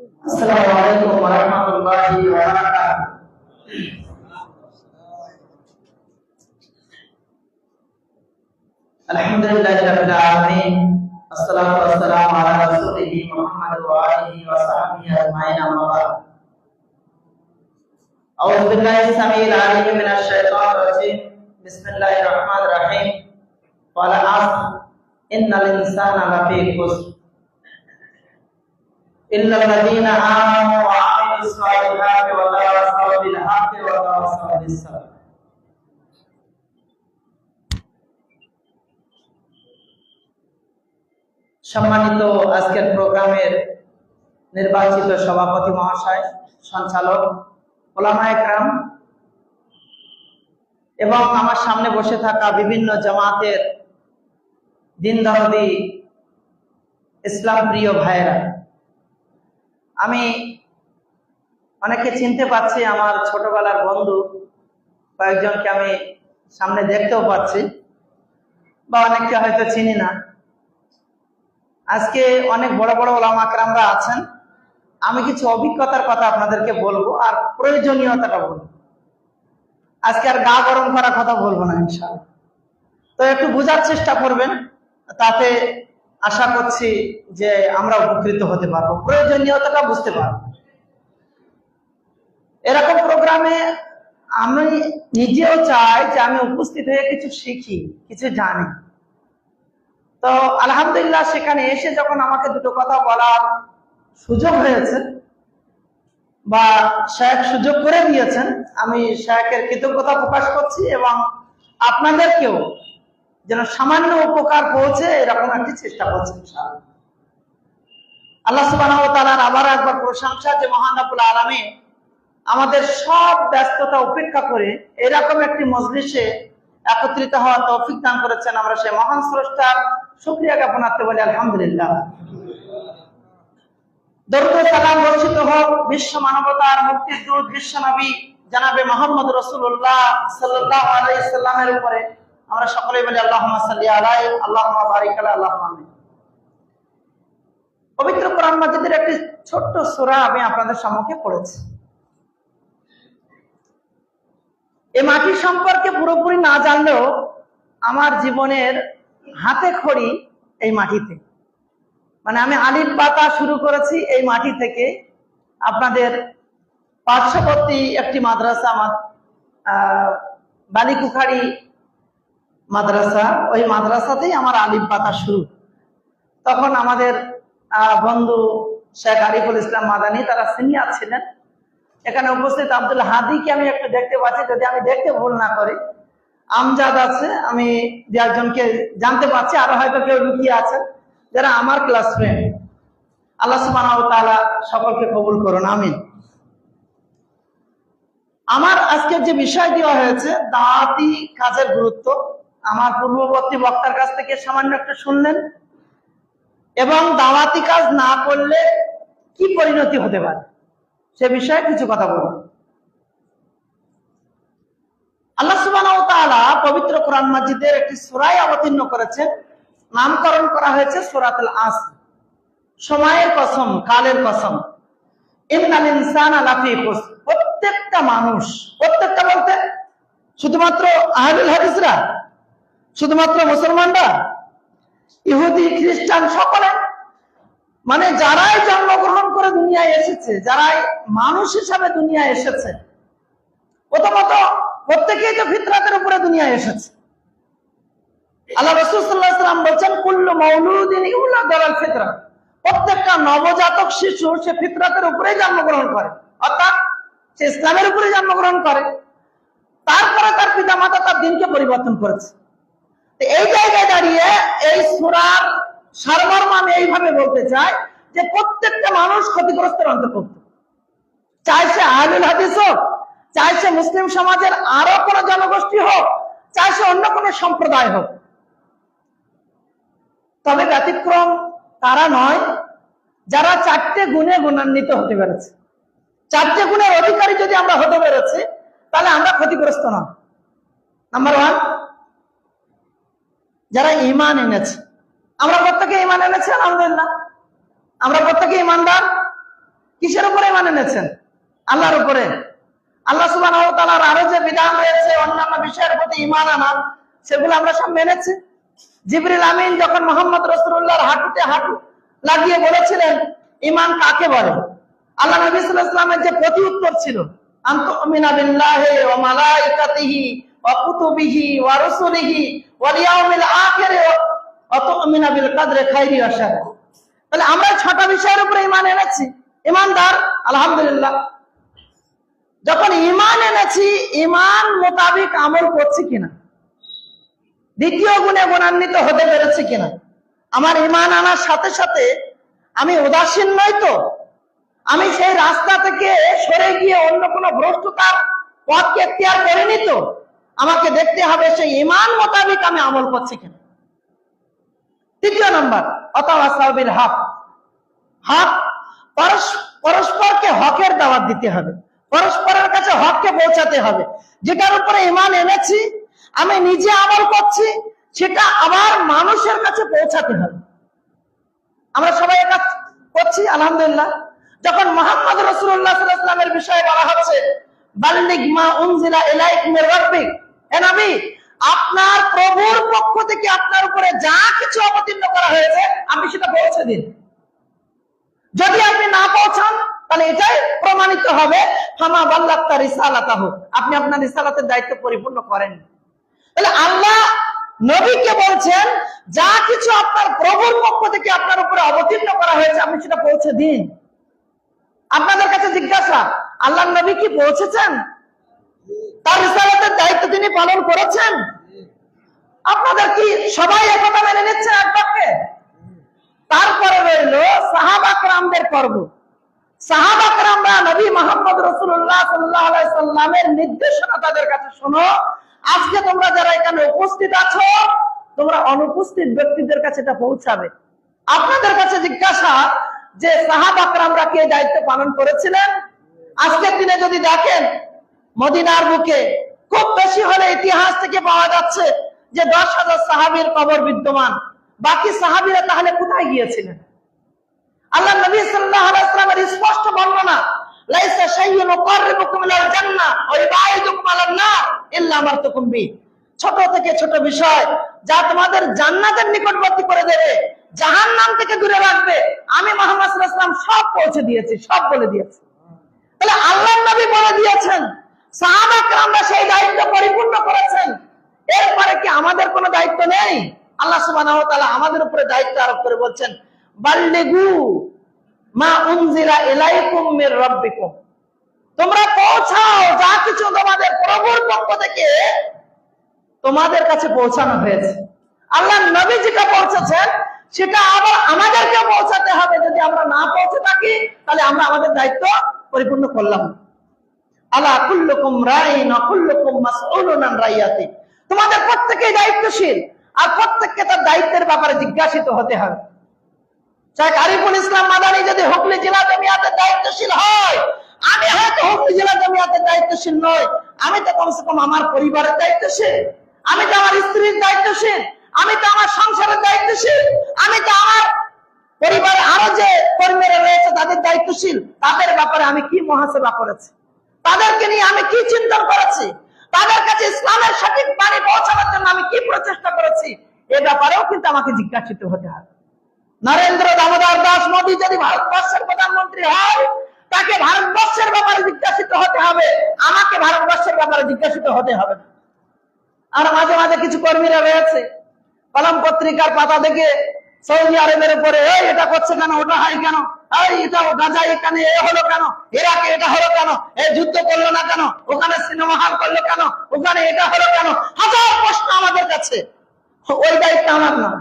Assalamualaikum warahmatullahi wabarakatuh. Alhamdulillahirabbil alamin. Assalatu wassalamu ala rasulih Muhammad wa alihi wa sahbihi ajma'in, amma ba'd. A'udzu billahi samil alim minasy syaithanir rajim. Bismillahirrahmanirrahim. Wal 'asr innal insana lafi khusr illal ladzina amanu wa 'amilus solihati wa tawassaw bil haqqi wa tawassaw bis sabr. সম্মানিত আজকের প্রোগ্রামের নির্বাচিত সভাপতি মহাশয়, সঞ্চালক, ওলামায়ে কেরাম এবং আমার সামনে বসে থাকা বিভিন্ন জামাতের দিন দরদি ইসলাম প্রিয় ভাইয়েরা, আমি অনেকে চিনতে পারছি, আমার ছোটবেলার বন্ধু কয়েকজনকে আমি সামনে দেখতেও পাচ্ছি, বা অনেককে হয়তো চিনি না। আজকে অনেক বড় বড় ওলামা কেরামরা আছেন। আমি কিছু অভিজ্ঞতার কথা আপনাদেরকে বলবো আর প্রয়োজনীয়তাটা বলবো। আজকে আর গা গরম করার কথা বলবো না ইনশাআল্লাহ। তো একটু বোঝার চেষ্টা করবেন, তাতে আশা করছি যে আমরা উপকৃত হতে পারবো, প্রয়োজনীয়তাটা বুঝতে পারবো। এরকম প্রোগ্রামে আমি নিজেও চাই যে আমি উপস্থিত হয়ে কিছু শিখি, কিছু জানি। তো আলহামদুলিল্লাহ, সেখানে এসে যখন আমাকে দুটো কথা বলার সুযোগ হয়েছে বা শায়েখ সুযোগ করে দিয়েছেন, আমি শায়েখের কৃতজ্ঞতা প্রকাশ করছি এবং আপনাদেরকেও যেন সামান্য উপকার পৌঁছে এরকম একটি চেষ্টা করছি ইনশাআল্লাহ। আল্লাহ সুবহানাহু ওয়া তাআলার আবার একবার প্রশংসা যে মহান রব্বুল আলামিন আমাদের সব ব্যস্ততা উপেক্ষা করে এরকম একটি মজলিসে একত্রিত হওয়ার তৌফিক দান করেছেন। আমরা সেই মহান স্রষ্টার শুকরিয়া জ্ঞাপনার্থে বলি আলহামদুলিল্লাহ। দরুদ ও সালাম বর্ষিত হোক বিশ্ব মানবতার মুক্তির দূত বিশ্ব নবী জনাবে মুহাম্মদ রাসূলুল্লাহ সাল্লাল্লাহু আলাইহি সাল্লামের উপরে। আমরা সকলেই বলি আল্লাহুম্মা সাল্লি আলাইহি আল্লাহুম্মা বারিক আলাইহি আল্লাহুম্মা আমিন। পবিত্র কোরআন মাজিদের একটি ছোট্ট সূরা আমি আপনাদের সম্মুখে পড়েছি। এই মাটি সম্পর্কে পুরোপুরি না জানলেও আমার জীবনের হাতে খড়ি এই মাটিতে, মানে আমি আলিফ বাতা শুরু করেছি এই মাটি থেকে। আপনাদের পার্শ্ববর্তী একটি মাদ্রাসা, আমার বালিকুখাড়ি মাদ্রাসা, ওই মাদ্রাসাতেই আমার আলিফ বাতা শুরু। তখন আমাদের বন্ধু শেখ আরিফুল ইসলাম মাদানী, তারা সিনিয়র ছিলেন। এখানে উপস্থিত আব্দুল হাদিকে আমি একটু দেখতে পাচ্ছি, যদি আমি দেখতে ভুল না করি। আমজাদ আছে, আমি দু একজনকে জানতে পারছি, আরো হয়তো কেউ লুকিয়ে আছে যারা আমার ক্লাস ফ্রেন্ড। আল্লাহ সুবহানাহু ওয়া তাআলা সকলকে কবুল করুন, আমিন। আমার আজকে যে বিষয় দেওয়া হয়েছে দাওয়াতি কাজের গুরুত্ব, আমার পূর্ববর্তী বক্তার কাছ থেকে সামান্য একটু শুনলেন, এবং দাওয়াতি কাজ না করলে কি পরিণতি হতে পারে সে বিষয়ে কিছু কথা বলবো। আল্লাহ সুবহানাহু ওয়া তাআলা পবিত্র কোরআন মাজিদের একটি সূরা অবতীর্ণ করেছেন, নামকরণ করা হয়েছে সূরাতুল আসর, সময়ের কসম, কালের কসম। ইন্নাল ইনসানা লাফি খুসর। প্রত্যেকটা মানুষ, প্রত্যেকটা বলতে শুধুমাত্র আহলুল হাদিসরা, শুধুমাত্র মুসলমানরা, ইহুদি খ্রিস্টান, সকলে, মানে যারাই জন্মগ্রহণ করে দুনিয়ায় এসেছে, যারাই মানুষ হিসাবে দুনিয়ায় এসেছে, প্রথমত প্রত্যেকেই তো ফিতরাতের উপরে দুনিয়ায় এসেছে। আল্লাহ রাসূল সাল্লাল্লাহু আলাইহি ওয়াসাল্লাম বলেন, কুল্লু মাউলুদিন ইউলাদু আলাল ফিতরা। প্রত্যেকটা নবজাতক শিশু সে ফিতরাতের উপরেই জন্মগ্রহণ করে, অর্থাৎ সে ইসলামের উপরে জন্মগ্রহণ করে। তারপরে তার পিতামাতা তার দিনকে পরিবর্তন করেছে। এই জায়গায় দাঁড়িয়ে এই সূরার সারমর্ম আমি এইভাবে বলতে চাই যে প্রত্যেকটা মানুষ ক্ষতিগ্রস্তের অন্তর্ভুক্ত, চাই সে আহলুল হাদিস হোক, চাই সে মুসলিম সমাজের আরো কোনো জনগোষ্ঠী হোক, চাই সে অন্য কোনো সম্প্রদায় হোক। তবে ব্যতিক্রম তারা নয় যারা চারটে গুণে গুণান্বিত হতে পেরেছে। চারটে গুণের অধিকারী যদি আমরা হতে পেরেছি, তাহলে আমরা ক্ষতিগ্রস্ত নয়। নাম্বার ওয়ান, যারা ঈমান এনেছে। আমরা প্রত্যেকে ঈমান এনেছি, আলহামদুলিল্লাহ, আমরা প্রত্যেকে ঈমানদার। কিসের উপরে ইমান এনেছেন? আল্লাহর উপরে। আল্লাহ সুবহানাহু ওয়া তাআলার আরো যে বিধান রয়েছে অন্যান্য বিষয়ের প্রতি ঈমান আনা, সেগুলো আমরা সব মেনেছি। জিবরিল আমিন যখন মুহাম্মদ রাসূলুল্লাহর হাঁটুতে হাঁটু লাগিয়ে বলেছিলেন ঈমান কাকে বলে, আল্লাহ নবী সাল্লাল্লাহু আলাইহি ওয়াসাল্লামের যে প্রতি উত্তর ছিল আনতুমিনা বিল্লাহি ওয়া মালাইকাতিহি ওয়া কুতুবিহি ওয়া রুসুলিহি ওয়াল ইয়াউমিল আখির ওয়া তুমিনা বিল কদরি খাইরি ওয়া শাররি। তাহলে আমরা 6টা বিষয়ের উপরে ঈমান এনেছি, ঈমানদার আলহামদুলিল্লাহ। যখন ঈমান এনেছি, ঈমান মোতাবেক আমল করছি কিনা, দ্বিতীয় গুণে গুণান্বিত হতে পেরেছি কিনা। আমার ঈমান আনার সাথে সাথে আমি উদাসীন নই তো, আমি সেই রাস্তা থেকে সরে গিয়ে অন্য কোনো ভ্রষ্টতার পথকে এখতিয়ার করিনি তো। আমাকে দেখতে হবে সেই ঈমান মোতাবেক আমি আমল করছি কিনা। তৃতীয় নম্বর, ওয়াতাওয়াসাউ বিল হক। হক, পরস্পরকে হকের দাওয়াত দিতে হবে, পরস্পরের কাছে হককে পৌঁছাতে হবে। যেটার উপরে ঈমান এনেছি, আমি নিজে আমল করছি, সেটা আবার মানুষের কাছে পৌঁছাতে হবে। আমরা সবাই এটা করছি আলহামদুলিল্লাহ। যখন মুহাম্মদ রাসূলুল্লাহ সাল্লাল্লাহু আলাইহি ওয়াসাল্লামের বিষয়ে বলা হচ্ছে বাল্লিগ মা উনজিলা ইলাইকা মির রাব্বিক, হে নবী আপনার প্রভুর পক্ষ থেকে আপনার উপরে যা কিছু অবতীর্ণ করা হয়েছে আপনি সেটা পৌঁছে দিন। যদি আপনি না পৌঁছান তাহলে এটাই প্রমাণিত হবে ফামা বাল্লাগতা রিসালাতাহু, আপনি আপনার রিসালাতের দায়িত্ব পরিপূর্ণ করেন। তাহলে আল্লাহ নবীকে বলছেন যা কিছু আপনার প্রভুর পক্ষ থেকে আপনার উপরে অবতীর্ণ করা হয়েছে আপনি সেটা পৌঁছে দিন। আপনাদের কাছে জিজ্ঞাসা, আল্লাহর নবী কি পৌঁছেছেন? তার রিসালাতের দায়িত্ব তিনি পালন করেছেন? আপনাদের কি সবাই একথা মেনে নিচ্ছেন একবারকে? তারপরে রইল সাহাবা কেরামদের পর্ব। সাহাবা কেরামরা নবী মুহাম্মদ রাসূলুল্লাহ সাল্লাল্লাহু আলাইহি সাল্লামের নির্দেশনা তাদের কাছে শোনো। আজকে তোমরা যারা এখানে উপস্থিত আছো, তোমরা অনুপস্থিত ব্যক্তিদের কাছে এটা পৌঁছাবে। আপনাদের কাছে জিজ্ঞাসা যে সাহাবা কেরামরা কে দায়িত্ব পালন করেছিলেন? আজকের দিনে যদি দেখেন মদিনার বুকে খুব বেশি হলে ইতিহাস থেকে পাওয়া যাচ্ছে যে 10,000 সাহাবীর কবর বিদ্যমান। বাকি সাহাবীরা তাহলে কোথায় গিয়েছিলেন? আল্লাহ নবী সাল্লাল্লাহু আলাইহি ওয়াসাল্লামের স্পষ্ট বর্ণনা, লাইসা শাইউন মুকাররিবুকুম ইলাল জান্নাহ ওয়া ইবাইদুকুম আলান নার ইল্লা মারতুকুম বি। ছোট থেকে ছোট বিষয় যা তোমাদের জান্নাতের নিকটবর্তী করে দেবে, জাহান্নাম থেকে দূরে রাখবে, আমি মুহাম্মদ সাল্লাল্লাহু আলাইহি ওয়াসাল্লাম সব পৌঁছে দিয়েছি, সব বলে দিয়েছি। তাহলে আল্লাহর নবী বলে দিয়েছেন, সাহাবা কেরামরা সেই দায়িত্ব পরিপূর্ণ করেছেন। এরপরে কি আমাদের কোনো দায়িত্ব নেই? আল্লাহ সুবহানাহু ওয়া তাআলা আমাদের উপরে দায়িত্ব আরোপ করে বলছেন বাল্লিগু মা উনজিলা ইলাইকুম মির রাব্বিকুম, তোমরা পৌঁছাও যা কিছু তোমাদের প্রভুর পক্ষ থেকে তোমাদের কাছে পৌঁছানো হয়েছে। আল্লাহ নবী যেটা পৌঁছেছেন সেটা আবার আমাদেরকে পৌঁছাতে হবে। যদি আমরা না পৌঁছে থাকি তাহলে আমরা আমাদের দায়িত্ব পরিপূর্ণ করলাম। আলা কুল্লুকুম রাইন ওয়া কুল্লুকুম মাসউলুন আন রাইয়াতি, তোমাদের প্রত্যেকেই দায়িত্বশীল আর প্রত্যেককে তার দায়িত্বের ব্যাপারে জিজ্ঞাসিত হতে হবে। শেখ আরিফুল ইসলাম মাদানী যদি হুগলি জেলা জমিয়তের দায়িত্বশীল হয়, আমি হয়তো হুগলি জেলা জমিয়তের দায়িত্বশীল নই, আমি তো কমসে কম আমার পরিবারের দায়িত্বশীল, আমি তো আমার স্ত্রীর দায়িত্বশীল, আমি তো আমার সংসারের দায়িত্বশীল, আমি তো আমার পরিবারে আরো যে কর্মীরা রয়েছে তাদের দায়িত্বশীল। তাদের ব্যাপারে আমি কি মুহাসাবা করেছি, তাদেরকে নিয়ে আমি কি চিন্তন করেছি, তাদের কাছে ইসলামের সঠিক বাণী পৌঁছানোর জন্য আমি কি প্রচেষ্টা করেছি, এ ব্যাপারেও কিন্তু আমাকে জিজ্ঞাসিত হতে হবে। নরেন্দ্র দামোদর দাস মোদী যদি ভারতবর্ষের প্রধানমন্ত্রী হয়, তাকে ভারতবর্ষের ব্যাপারে জিজ্ঞাসিত হতে হবে, আমাকে ভারতবর্ষের ব্যাপারে জিজ্ঞাসিত হতে হবে। আর মাঝে মাঝে কিছু কর্মীরা রয়েছে কলম পত্রিকার পাতা দেখে সৌদি আরবের উপরে এটা করছে কেন, ওটা হয় কেন, এটা গাজা এখানে এ হলো কেন, ইরাকে এটা হলো কেন, এই যুদ্ধ করলো না কেন, ওখানে সিনেমা হল করলো কেন, ওখানে এটা হলো কেন, হাজার প্রশ্ন আমাদের কাছে। ওই দায়িত্ব আমার না,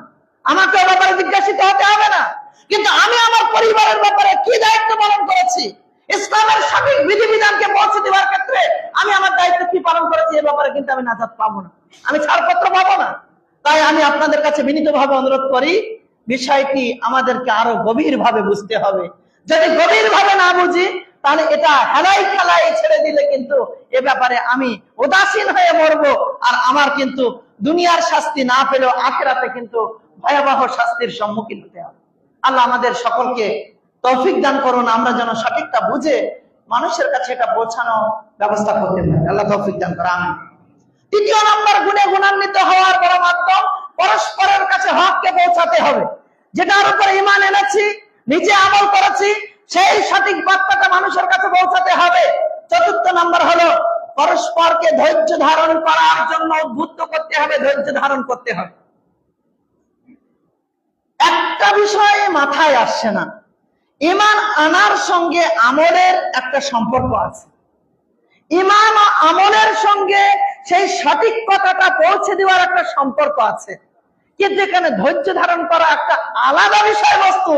আমাকে ওই ব্যাপারে জিজ্ঞাসিত হতে হবে না। কিন্তু আমি আমার পরিবারের ব্যাপারে কি দায়িত্ব পালন করেছি, ইসলামের সঠিক বিধিবিধানকে পৌঁছে দেওয়ার ক্ষেত্রে আমি আমার দায়িত্ব কি পালন করেছি, এ ব্যাপারে কিন্তু আমি নাজাত পাবো না, আমি ছাড়পত্র পাবো না। তাই আমি আপনাদের কাছে বিনীতভাবে অনুরোধ করি, বিষয়টি আমাদেরকে আরো গভীর ভাবে বুঝতে হবে। যদি গভীর ভাবে না বুঝি তাহলে এটা হেলাই খেলাই ছেড়ে দিলে কিন্তু এ ব্যাপারে আমি উদাসীন হয়ে মরবো, আর আমার কিন্তু দুনিয়ার শাস্তি না পেলেও আখিরাতে কিন্তু ভয়াবহ শাস্তির সম্মুখীন হতে হবে। আল্লাহ আমাদের সকলকে তৌফিক দান করুন, আমরা যেন সঠিকটা বুঝে মানুষের কাছে এটা পৌঁছানো ব্যবস্থা করতে পারি। আল্লাহ তৌফিক দান করেন, আমিন। তৃতীয় নম্বর গুণে গুণান্বিত হওয়ার বড় মাধ্যম পরস্পরের কাছে হককে পৌঁছাতে হবে। যেটার উপরে ঈমান এনেছি, নিজে আমল করেছি, সেই সঠিক বার্তাটা মানুষের কাছে পৌঁছাতে হবে। চতুর্থ নম্বর হলো পরস্পরকে ধৈর্য ধারণ করার জন্য উদ্বুদ্ধ করতে হবে, ধৈর্য ধারণ করতে হবে। একটা বিষয় মাথায় আসছে না, ঈমান আনার সঙ্গে আমলের একটা সম্পর্ক আছে। ঈমান ও আমলের সঙ্গে সেই সঠিক কথাটা পৌঁছে দেওয়ার একটা সম্পর্ক আছে, কিন্তু এখানে ধৈর্য ধারণ করা একটা আলাদা বিষয়বস্তু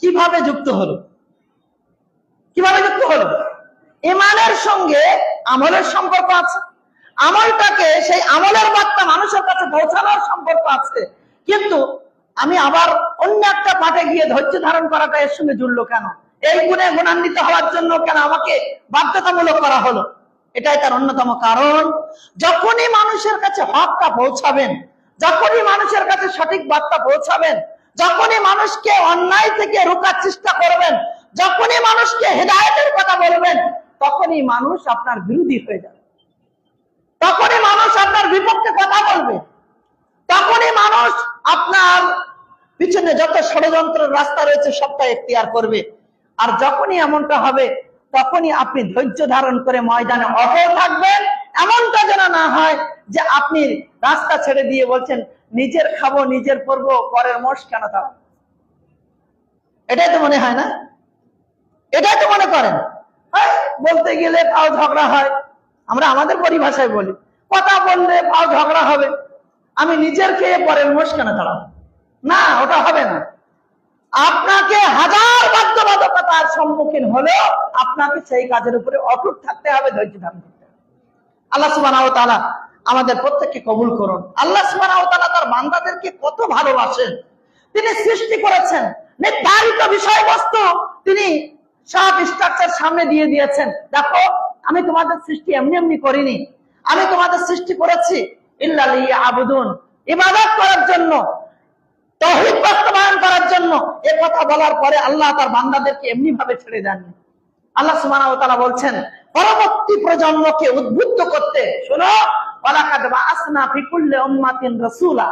কিভাবে যুক্ত হলো? কিভাবে যুক্ত হলো? ঈমানের সঙ্গে আমলের সম্পর্ক আছে, আমলটাকে সেই আমলের বার্তা মানুষের কাছে পৌঁছানোর সম্পর্ক আছে, কিন্তু আমি আবার অন্য একটা পাঠে গিয়ে ধৈর্য ধারণ করাটা এর সঙ্গে জুড়লো কেন? এই গুণে গুণান্বিত হওয়ার জন্য কেন আমাকে বাধ্যতামূলক করা হলো? এটাই তার অন্যতম কারণ। যখনই মানুষের কাছে হকটা পৌঁছাবেন, যখনই মানুষের কাছে সঠিক বার্তা পৌঁছাবেন, যখনই মানুষকে অন্যায় থেকে রোকার চেষ্টা করবেন, যখনই মানুষকে হেদায়েতের কথা বলবেন, তখনই মানুষ আপনার বিরোধী হয়ে যাবে, তখনই মানুষ আপনার বিপক্ষে কথা বলবে, তখনই মানুষ আপনার পিছনে যত ষড়যন্ত্রের রাস্তা রয়েছে সবটা এখতিয়ার করবে। আর যখনই এমনটা হবে, তখনই আপনি ধৈর্য ধারণ করে ময়দানে অটল থাকবেন। এমনটা যেন না হয় যে আপনি রাস্তা ছেড়ে দিয়ে বলছেন নিজের খাবো, নিজের পরবো, পরের মোষ কেন থাকবো। এটাই তো মনে হয় না? এটাই তো মনে করেন। বলতে গেলে পাও ঝগড়া হয়, আমরা আমাদের পরিভাষায় বলি, কথা বললে পাও ঝগড়া হবে, আমি নিজের খেয়ে পরের মোষ কেন ছাড়াবো? না, ওটা হবে না। আপনাকে হাজার বাধ্যবাধকতার সম্মুখীন হলেও আপনাকে সেই কাজের উপরে অটুট থাকতে হবে, ধৈর্য ধারণ করতে হবে। আল্লাহ সুবহানাহু ওয়া তাআলা আমাদের প্রত্যেককে কবুল করুন। আল্লাহ সুবহানাহু ওয়া তাআলা তার বান্দাদেরকে কত ভালোবাসেন। তিনি সৃষ্টি করেছেন, নির্ধারিত বিষয়বস্তু তিনি সব স্ট্রাকচার সামনে দিয়ে দিয়েছেন। দেখো, আমি তোমাদের সৃষ্টি এমনি এমনি করিনি, আমি তোমাদের সৃষ্টি করেছি ইল্লা লিয়াবুদুন, ইবাদত করার জন্য, তাওহীদ বাস্তবায়ন করার জন্য। এই কথা বলার পরে আল্লাহ তার বান্দাদেরকে এমনি ভাবে ছেড়ে দেননি। আল্লাহ সুবহানাহু ওয়া তাআলা বলছেন পরবর্তী প্রজন্মকে উদ্বুদ্ধ করতে, শোনো, ওয়ালাকাদ বাআসনা ফি কুল্লি উম্মাতিন রাসূলা।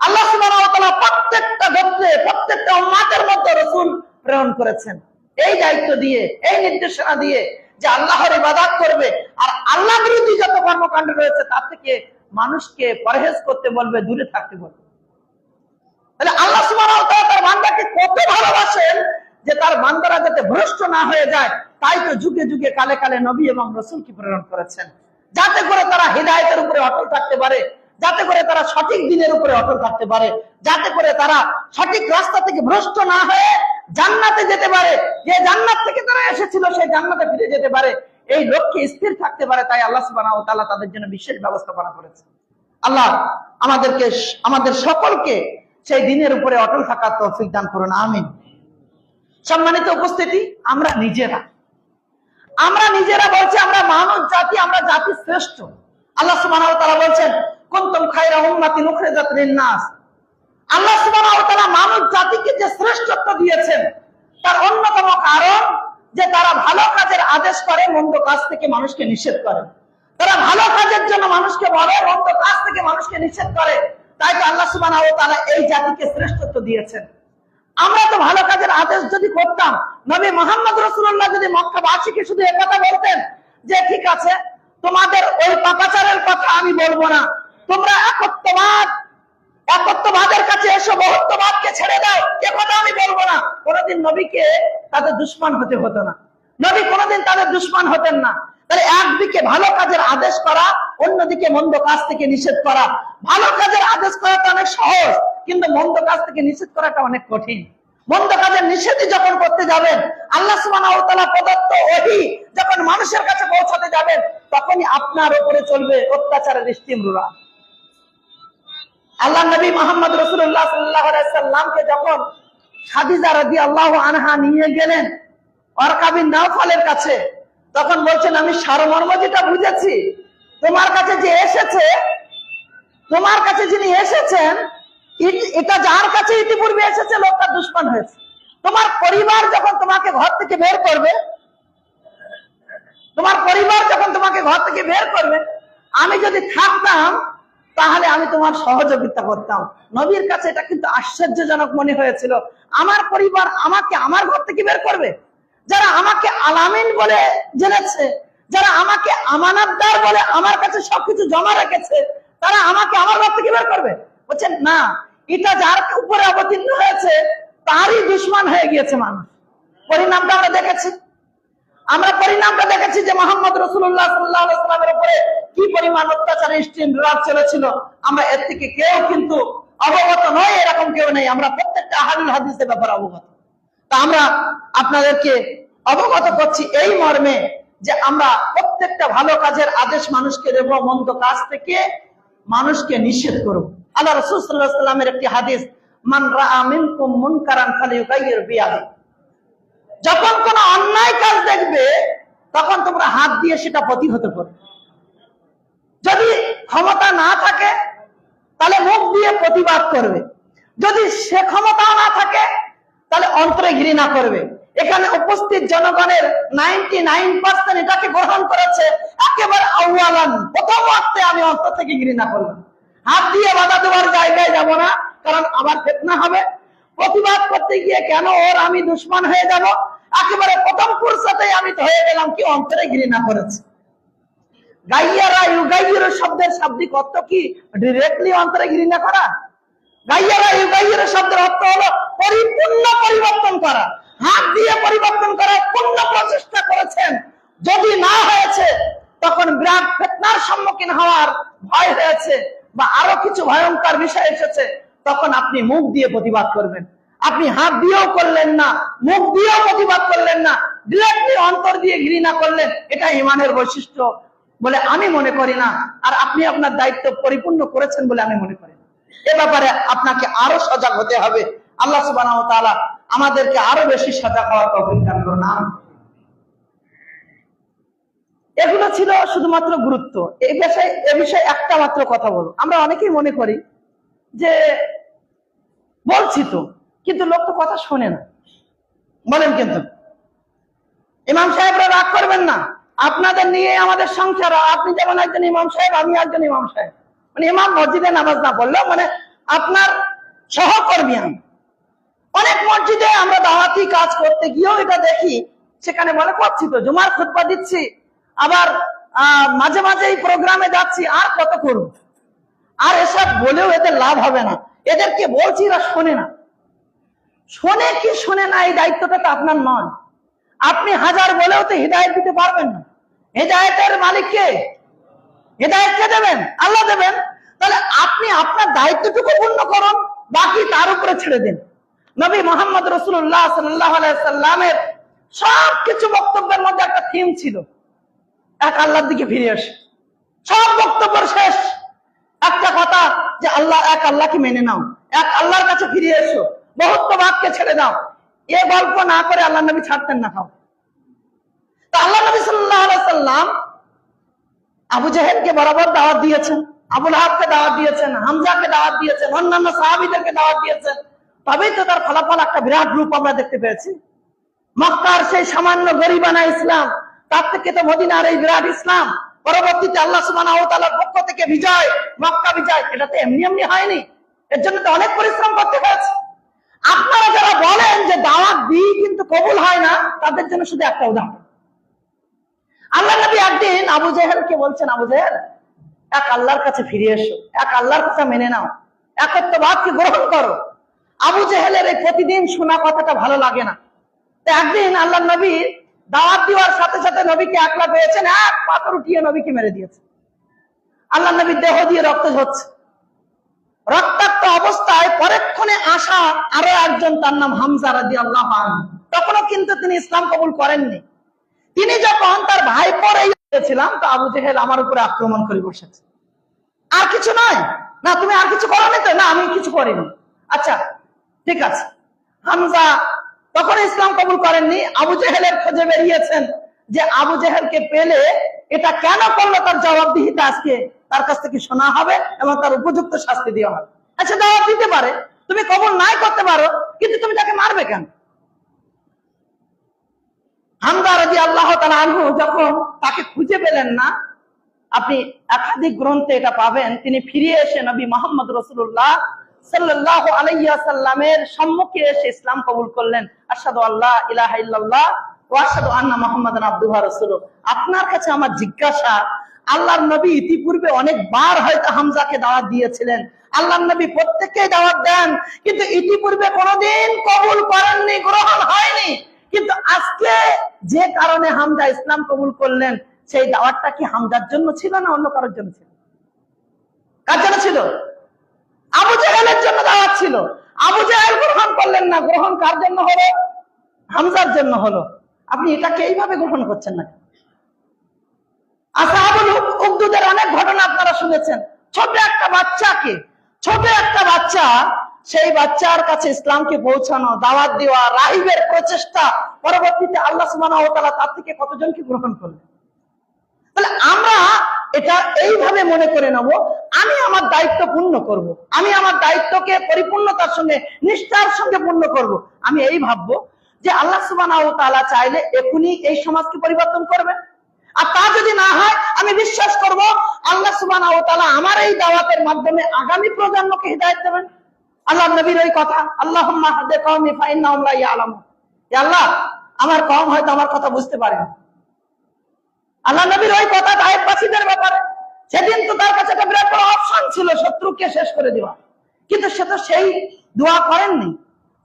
আল্লাহ সুবহানাহু ওয়া তাআলা প্রত্যেকটা গোত্রে, প্রত্যেকটা উম্মতের মধ্যে রাসূল প্রেরণ করেছেন এই দায়িত্ব দিয়ে, এই নির্দেশনা দিয়ে যে আল্লাহর ইবাদত করবে আর আল্লাহ বিরোধী যত কর্মকাণ্ড রয়েছে তার থেকে মানুষকে পরহেজ করতে বলবে, দূরে থাকতে বলবে। তাহলে আল্লাহ সুবহানাহু ওয়া তাআলা তার বান্দাকে কত ভালোবাসেন যে তার বান্দারা যাতে ভ্রষ্ট না হয়ে যায়, তাই তো যুগে যুগে কালে কালে নবী এবং রাসূলকে প্রেরণ করেছেন, যাতে করে তারা হিদায়াতের উপরে অটল থাকতে পারে, যাতে করে তারা সঠিক দিনের উপরে অটল থাকতে পারে, যাতে করে তারা সঠিক রাস্তা থেকে ভ্রষ্ট না হয়ে জান্নাতে যেতে পারে, যে জান্নাত থেকে তারা এসেছিল সেই জান্নাতে ফিরে যেতে পারে, এই লক্ষ্যে স্থির থাকতে পারে। তাই আল্লাহ সুবহানাহু ওয়া তাআলা তাদের জন্য বিশেষ ব্যবস্থাপনা করেছেন। আল্লাহ আমাদেরকে, আমাদের সকলকে সেই দিনের উপরে অটল থাকার তৌফিক দান করুন, আমিন। সম্মানিত উপস্থিতি, আমরা নিজেরা বলছি আমরা মানব জাতি, আমরা জাতি শ্রেষ্ঠ। আল্লাহ সুবহানাহু ওয়া তাআলা বলছেন কুনতুম খায়রা উম্মাতিন উখরিজাত লিন-নাস। আল্লাহ সুবহানাহু ওয়া তাআলা মানব জাতিকে যে শ্রেষ্ঠত্ব দিয়েছেন তার অন্যতম কারণ যে তারা ভালো কাজের আদেশ করে, মন্দ কাজ থেকে মানুষকে নিষেধ করে। তারা ভালো কাজের জন্য মানুষকে বলে, মন্দ কাজ থেকে মানুষকে নিষেধ করে। তাই তো আল্লাহ সুবহানাহু ওয়া তাআলা এই জাতিকে শ্রেষ্ঠত্ব দিয়েছেন। আমরা তো ভালো কাজের আদেশ যদি করতাম, নবী মুহাম্মদ রাসূলুল্লাহ যদি মক্কাবাসীকে শুধু এই কথা বলতেন যে ঠিক আছে, তোমাদের ওই পাপাচারের কথা আমি বলবো না, তোমরা একত্ববাদের কাছে এসো, বহুত্ববাদকে ছেড়ে দাও, এ কথা আমি বলবো না, কোনদিন নবীকে তাদের দুশমন হতে হতো না, নবী কোনদিন তাদের দুশমন হতেন না। তাহলে একদিকে ভালো কাজের আদেশ করা, অন্যদিকে মন্দ কাজ থেকে নিষেধ করা। ভালো কাজের আদেশ করাটা অনেক সহজ, কিন্তু মন্দ কাজ থেকে নিষেধ করাটা অনেক কঠিন। মন্দ কাজের নিষেধই যখন করতে যাবেন, আল্লাহ সুবহানাহু ওয়া তাআলা প্রদত্ত ওহী যখন মানুষের কাছে পৌঁছাতে যাবেন, তখনই আপনার উপরে চলবে অত্যাচারের স্টিমরোলার। আল্লাহ নবী মুহাম্মদ রাসূলুল্লাহ সাল্লাল্লাহু আলাইহি সাল্লামকে যখন খাদিজা রাদিয়াল্লাহু আনহা নিয়ে গেলেন ওয়ারকা বিন নাওফালের কাছে, তখন বলছেন আমি সারমর্ম যেটা বুঝেছি, তোমার কাছে যে এসেছে, তোমার কাছে যিনি এসেছেন, এটা যার কাছে ইতিপূর্বে এসেছে লোকটা দুশমন হয়েছে, তোমার পরিবার যখন তোমাকে ঘর থেকে বের করবে, তোমার পরিবার যখন তোমাকে ঘর থেকে বের করবে, আমি যদি থাকতাম তাহলে আমি তোমার সহযোগিতা করতাম। নবীর কাছে এটা কিন্তু আশ্চর্যজনক মনে হয়েছিল, আমার পরিবার আমাকে আমার ঘর থেকে বের করবে? যারা আমাকে আলামিন বলে জেনেছে, যারা আমাকে আমানতদার বলে আমার কাছে সবকিছু জমা রেখেছে, তারা আমাকে আমার ঘর থেকে বের করবে? বলছেন না, এটা যার উপরে অবতীর্ণ হয়েছে তারই দুশ্মন হয়ে গিয়েছে মানুষ। পরিণামটা আমরা দেখেছি, যে মোহাম্মদ রাসূলুল্লাহ সাল্লাল্লাহু আলাইহি ওয়াসাল্লামের উপরে কি পরিমাণ অত্যাচার রাত চলেছিল। আমরা এর থেকে কেউ কিন্তু অবগত নয়, এরকম কেউ নেই। আমরা প্রত্যেকটা আহলুল হাদিসের ব্যাপারে অবগত। তা আমরা আপনাদেরকে অবগত করছি এই মর্মে যে আমরা প্রত্যেকটা ভালো কাজের আদেশ মানুষকে দেব, মন্দ কাজ থেকে মানুষকে নিষেধ করব। আল্লাহ রাসূল সাল্লাল্লাহু আলাইহি ওয়াসাল্লামের একটি হাদিস, মান রাআ মিনকুম মুনকারান ফালিয়ুগাইয়ির বিয়াদিহি, যখন কোন অন্যায় কাজ দেখবে তখন তোমরা হাত দিয়ে সেটা প্রতিহত করবে। যদি ক্ষমতা না থাকে তাহলে মুখ দিয়ে প্রতিবাদ করবে, যদি সে ক্ষমতা না থাকে তাহলে অন্তরে ঘৃণা করবে। এখানে উপস্থিত জনগণের 99% এটাকে গ্রহণ করেছে একেবারে আউয়ালান, প্রথম ওয়াক্তে আমি অন্তর থেকে ঘৃণা করলাম। হাত দিয়ে বাধা দেওয়ার জায়গায় যাব না, কারণ আবার ফিতনা হবে। প্রতিবাদ করতে গিয়ে কেন ওর আমি দুশ্মন হয়ে যাব? একেবারে প্রথম ফুরসতে আমি তো হয়ে গেলাম কি অন্তরে ঘৃণা করেছে। গাইয়ারা ইউগাইয়িরু শব্দের শাব্দিক অর্থ কি? ডাইরেক্টলি অন্তরে ঘৃণা করা। গাইয়ারা ইউগাইয়িরু শব্দের অর্থ হলো পরিপূর্ণ পরিবর্তন করা, হাত দিয়ে পরিবর্তন করার পূর্ণ প্রচেষ্টা করেছেন। যদি না হয়েছে তখন বিরাট ফিতনার সম্মুখীন হওয়ার ভয় হয়েছে বা আরো কিছু ভয়ঙ্কর বিষয় এসেছে, তখন আপনি মুখ দিয়ে প্রতিবাদ করবেন। আপনি হাত দিয়েও করলেন না, মুখ দিয়েও প্রতিবাদ করলেন না, ডিরেক্টলি অন্তর দিয়ে ঘৃণা করলেন। এটা ঈমানের বৈশিষ্ট্য বলে আমি মনে করি না, আর আপনি আপনার দায়িত্ব পরিপূর্ণ করেছেন বলে আমি মনে করি না। এ ব্যাপারে আপনাকে আরো সজাগ হতে হবে। আল্লাহ সুবহানাহু ওয়া তাআলা আমাদেরকে আরো বেশি সজাগ হওয়ার তৌফিক দান করুন। এগুলো ছিল শুধুমাত্র গুরুত্ব। এই বিষয়ে একটা মাত্র কথা বলবো। আমরা অনেকেই মনে করি যে বলছি তো, কিন্তু লোক তো কথা শোনে না, বলেন। কিন্তু ইমাম সাহেবরা রাগ করবেন না, আপনাদের নিয়ে আমাদের সংসার। আপনি যেমন একজন ইমাম সাহেব, আমি একজন ইমাম সাহেব, মানে ইমাম মসজিদে নামাজ না পড়লেও মানে আপনার সহকর্মী আমি। অনেক মসজিদে আমরা দাওয়াতি কাজ করতে গিয়েও এটা দেখি, সেখানে বলে করছি তো, জুমার খুতবা দিচ্ছি, আবার মাঝে মাঝে এই প্রোগ্রামে যাচ্ছি, আর কত করব। আর এসব বলেও এদের লাভ হবে না। এদেরকে বলছি, এরা শোনে না। শোনে কি শোনে না এই দায়িত্বটা তো আপনার নয়। আপনি হাজার বলেও তো হিদায়াত দিতে পারবেন না। হিদায়াতের মালিক কে? হিদায়াত কে দেবেন? আল্লাহ দেবেন। তাহলে আপনি আপনার দায়িত্বটুকু পূর্ণ করুন, বাকি তার উপরে ছেড়ে দিন। নবী মুহাম্মদ রাসূলুল্লাহ সাল্লাল্লাহু আলাইহি সাল্লামের সবকিছু বক্তব্যের মধ্যে একটা থিম ছিল, এক আল্লাহর দিকে ফিরে আসে। সব বক্তব্য শেষ একটা কথা, যে আল্লাহ এক, আল্লাহকে মেনে নাও, এক আল্লাহর কাছে ফিরে এসো, বহুত্ববাদকে ছেড়ে দাও। এ গল্প না করে আল্লাহ নবী ছাড়তেন না খাও। তা আল্লাহ নবী সাল্লাল্লাহু আলাইহি সাল্লাম আবু জাহেলকে বরাবর দাওয়াত দিয়েছেন, আবু লাহাবকে দাওয়াত দিয়েছেন, হামজাকে দাওয়াত দিয়েছেন, অন্যান্য সাহাবীদেরকে দাওয়াত দিয়েছেন। তবেই তো তার ফলাফল একটা বিরাট রূপ আমরা দেখতে পেয়েছি। মক্কার সেই সামান্য গরিবানা ইসলাম, তার থেকে তো মদিনার এই বিরাট ইসলাম, পরবর্তীতে আল্লাহ সুবহানাহু ওয়া তাআলার পক্ষ থেকে বিজয়, মক্কা বিজয়, এটা তো এমনি এমনি হয়নি। এর জন্য তো অনেক পরিশ্রম করতে হয়েছে। আপনারা যারা বলেন যে দাওয়াত দিই কিন্তু কবুল হয় না, তাদের জন্য শুধু একটা উদাহরণ। আল্লাহ নবী একদিন আবু জাহেলকে বলছেন, আবু জাহেল, এক আল্লাহর কাছে ফিরে এসো, এক আল্লাহর কথা মেনে নাও, একত্ববাদকে গ্রহণ করো। আবু জাহেলের এই প্রতিদিন শোনা কথাটা ভালো লাগে না। তো একদিন আল্লাহ নবী দাওয়াত দেওয়ার সাথে সাথে নবীকে একলা পেয়েছেন, এক পাথর উঠিয়ে নবীকে মেরে দিয়েছে। আল্লাহ নবীর দেহ দিয়ে রক্ত ঝরছে। রক্তাক্ত অবস্থায় পরেক্ষণে আসা আরো একজন, তার নাম হামজা রাদিয়াল্লাহু আনহু, তখনও কিন্তু তিনি ইসলাম কবুল করেননি। তিনি যখন তার ভাইপোর এই ছিলাম, তো আবু জাহেল আমার উপরে আক্রমণ করে বসেছে। আর কিছু নয়, না তুমি আর কিছু করোনি তো? না, আমি কিছু করিনি। আচ্ছা ঠিক আছে। হামজা তখন ইসলাম কবুল করেননি। আবু জাহেলের খোঁজে বেরিয়েছেন যে আবু জাহেলকে পেলে এটা কেন করলো, তার জবাবদিহিতা আজকে তার কাছ থেকে শোনা হবে এবং তার উপযুক্ত শাস্তি দেওয়া হবে। আচ্ছা দাওয়াত দিতে পারে, তুমি কবুল নাই করতে পারো, কিন্তু তুমি তাকে মারবে কেন? তাআলা আনহু যখন তাকে খুঁজে পেলেন না, আপনি একাধিক গ্রন্থে এটা পাবেন, তিনি ফিরে এসে নবী মুহাম্মদ রাসূলুল্লাহ সাল্লাল্লাহু আলাইহি ওয়াসাল্লামের সম্মুখে এসে ইসলাম কবুল করলেন। আশহাদু আল্লা ইলাহা ইল্লাল্লাহ ওয়া আশহাদু আন্না মুহাম্মাদান আবদুহু ওয়া রাসূলুহু। আপনার কাছে আমার জিজ্ঞাসা, আল্লাহর নবী ইতিপূর্বে অনেকবার হয়তো হামজাকে দাওয়াত দিয়েছিলেন, আল্লাহর নবী প্রত্যেককেই দাওয়াত দেন, কিন্তু ইতিপূর্বে কোনোদিন কবুল করেননি, গ্রহণ হয়নি। কিন্তু আজকে যে কারণে হামজা ইসলাম কবুল করলেন, সেই দাওয়াতটা কি হামজার জন্য ছিল না অন্য কারোর জন্য ছিল? কার জন্য ছিল? আবু জাহেলের জন্য দাওয়াত ছিল। আবু জাহেল গ্রহণ করলেন না, গ্রহণ কার জন্য হলো? হামজার জন্য হলো। আপনি এটাকে এইভাবে গ্রহণ করছেন না? আসহাবুল উখদুদের অনেক ঘটনা আপনারা শুনেছেন। ছোট একটা বাচ্চা, সেই বাচ্চার কাছে ইসলামকে পৌঁছানো, দাওয়াত দেওয়া, রাহিবের প্রচেষ্টা, পরবর্তীতে আল্লাহ সুবহানাহু ওয়া তাআলা তার থেকে কতজনকে গ্রহণ করলেন। তাহলে আমরা এটা এইভাবে মনে করে নেব, আমি আমার দায়িত্ব পূর্ণ করব, আমি আমার দায়িত্বকে পরিপূর্ণতার সঙ্গে, নিষ্ঠার সঙ্গে পূর্ণ করব। আমি এই ভাববো যে আল্লাহ সুবহানাহু ওয়া তাআলা চাইলে এখনই এই সমাজকে পরিবর্তন করবে। আর তা যদি না হয়, আমি বিশ্বাস করব আল্লাহ সুবহানাহু ওয়া তাআলা আমার এই দাওয়াতের মাধ্যমে আগামী প্রজন্মকে হিদায়াত দেবেন। আল্লাহর নবীর ওই কথা, আল্লাহুম্মা হাদি কওমি ফাইন্নাহুম লা ইয়ালামুন। হে আল্লাহ, আমার কওম হয়তো আমার কথা বুঝতে পারে না। আল্লাহ নবীর ওই কথা তায়েফবাসীদের ব্যাপারে, সেদিন তো তার কাছে একটা বিরাট বড় অপশন ছিল, শত্রুকে শেষ করে দেওয়া, কিন্তু সে তো সেই দোয়া করেননি।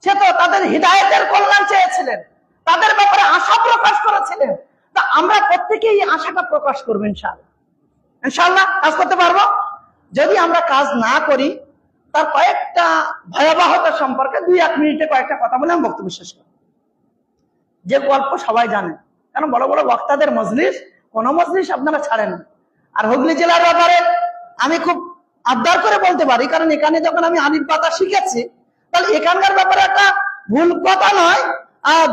সে তো তাদের হিদায়াতের কল্যাণ চেয়েছিলেন, তাদের ব্যাপারে আশা প্রকাশ করেছিলেন। তা আমরা প্রত্যেকেই এই আশাটা প্রকাশ করবো ইনশাআল্লাহ। ইনশাআল্লাহ কাজ করতে পারবো। যদি আমরা কাজ না করি, তার কয়েকটা ভয়াবহতা সম্পর্কে 2-1 মিনিটে কয়েকটা কথা বলে আমি বক্তব্য শেষ করব। যে গল্প সবাই জানেন, কারণ বড় বড় বক্তাদের মজলিস, কোন মজলিস আপনারা ছাড়েন না। আর হুগলি জেলার ব্যাপারে আমি খুব আবদার করে বলতে পারি, কারণ এখানে যখন আমি আলিফ বাতা শিখেছি, তাহলে এখানকার ব্যাপারে একটা ভুল কথা নয়,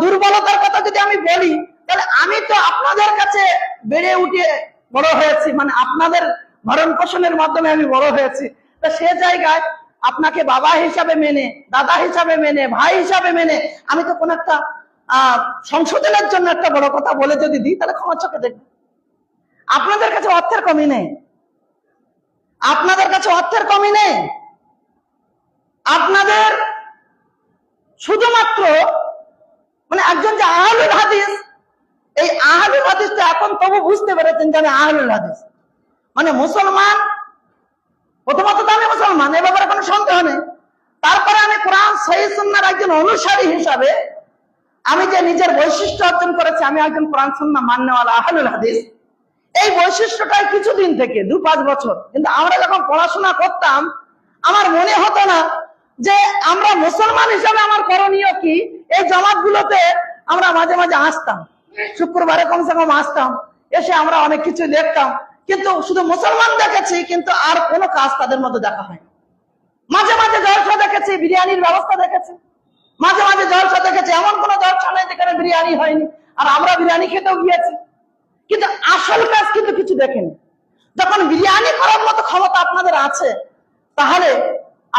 দুর্বলতার কথা যদি আমি বলি, তাহলে আমি তো আপনাদের কাছে বেড়ে উঠে বড় হয়েছি, মানে আপনাদের ভরণ পোষণের মাধ্যমে আমি বড় হয়েছি। তা সে জায়গায় আপনাকে বাবা হিসাবে মেনে, দাদা হিসাবে মেনে, ভাই হিসাবে মেনে আমি তো কোন একটা সংশোধনের জন্য একটা বড় কথা বলে যদি দিই, তাহলে ক্ষমা চোখে দেখবেন। আপনাদের কাছে অর্থের কমি নেই, আপনাদের কাছে অর্থের কমি নেই। আপনাদের শুধুমাত্র মানে একজন যে আহলুল হাদিস, এই আহলুল হাদিসটা এখন তবু বুঝতে পেরেছেন যে আমি আহলুল হাদিস, মানে মুসলমান। প্রথমত তো আমি মুসলমান, এ ব্যাপারে কোনো সন্দেহ নেই। তারপরে আমি কোরআন সহিহ সুন্নাহর একজন অনুসারী হিসাবে আমি যে নিজের বৈশিষ্ট্য অর্জন করেছি, আমি একজন কোরআন সুন্নাহ মাননেওয়ালা আহলুল হাদিস। এই বৈশিষ্ট্যটাই কিছুদিন থেকে 2-5 বছর, কিন্তু আমরা যখন পড়াশোনা করতাম, আমার মনে হতো না যে আমরা মুসলমান হিসাবে আমার করণীয় কি। এই জামাতগুলোতে আমরা মাঝে মাঝে আসতাম, শুক্রবারে কমসে কম আসতাম, এসে আমরা অনেক কিছু দেখতাম, কিন্তু শুধু মুসলমান দেখেছি, কিন্তু আর কোনো কাজ তাদের মধ্যে দেখা হয়। মাঝে মাঝে জলসা দেখেছি, বিরিয়ানির ব্যবস্থা দেখেছি, মাঝে মাঝে জলসা দেখেছি, এমন কোন জলসা নেই যেখানে বিরিয়ানি হয়নি, আর আমরা বিরিয়ানি খেতেও গিয়েছি, কিন্তু আসল কাজ কিন্তু কিছু দেখেনি। যখন বিরিয়ানি করার মতো ক্ষমতা আপনাদের আছে, তাহলে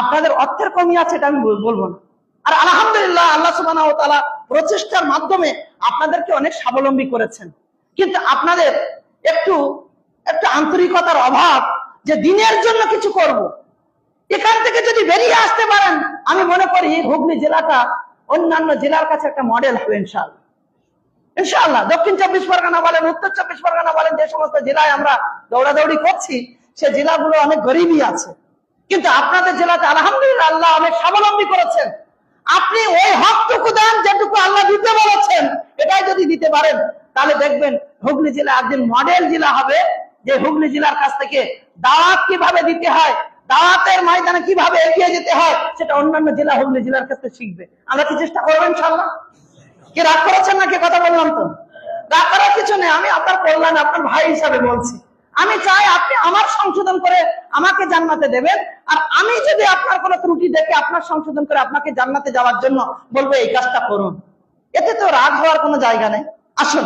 আপনাদের অর্থের কমি আছে এটা আমি বলবো না। আর আলহামদুলিল্লাহ, আল্লাহ সুবহানাহু ওয়া তাআলা প্রচেষ্টার মাধ্যমে আপনাদেরকে অনেক স্বাবলম্বী করেছেন, কিন্তু আপনাদের একটু আন্তরিকতার অভাব, যে দিনের জন্য কিছু করব। এখান থেকে যদি বেরিয়ে আসতে পারেন, আমি মনে করি হুগলি জেলাটা অন্যান্য জেলার কাছে একটা মডেল হবে ইনশাআল্লাহ। ইনশাআল্লাহ দক্ষিণ 24 পরগনা বলেন, উত্তর 24 পরগনা বলেন, যে সমস্ত জেলায় আমরা দৌড়াদৌড়ি করছি, সে জেলাগুলো অনেক গরিবই আছে, কিন্তু আপনাদের জেলাতে আলহামদুলিল্লাহ আল্লাহ অনেক স্বাবলম্বী করেছেন। আপনি ওই হকটুকু দেন যেটুকু আল্লাহ দিতে বলেছেন, এটাই যদি দিতে পারেন, তাহলে দেখবেন হুগলি জেলা একদিন মডেল জেলা হবে, যে হুগলি জেলার কাছ থেকে দাওয়াত কিভাবে দিতে হয়, দাওয়াতের ময়দানে কিভাবে এগিয়ে যেতে হয়, সেটা অন্যান্য জেলা হুগলি জেলার কাছ থেকে শিখবে। আমরা কি চেষ্টা করবো ইনশাআল্লাহ? কি রাগ করেছেন নাকি? কথা বললাম তো, রাগ করার কিছু নেই। আমি আপনার কল্যাণ, আপনার ভাই হিসাবে বলছি। আমি চাই আপনি আমার সংশোধন করে আমাকে জান্নাতে দেবেন, আর আমি যদি আপনার কোনো ত্রুটি দেখে আপনার সংশোধন করে আপনাকে জান্নাতে যাওয়ার জন্য বলবো এই কাজটা করুন। এতে তো রাগ হওয়ার কোনো জায়গা নেই। আসুন,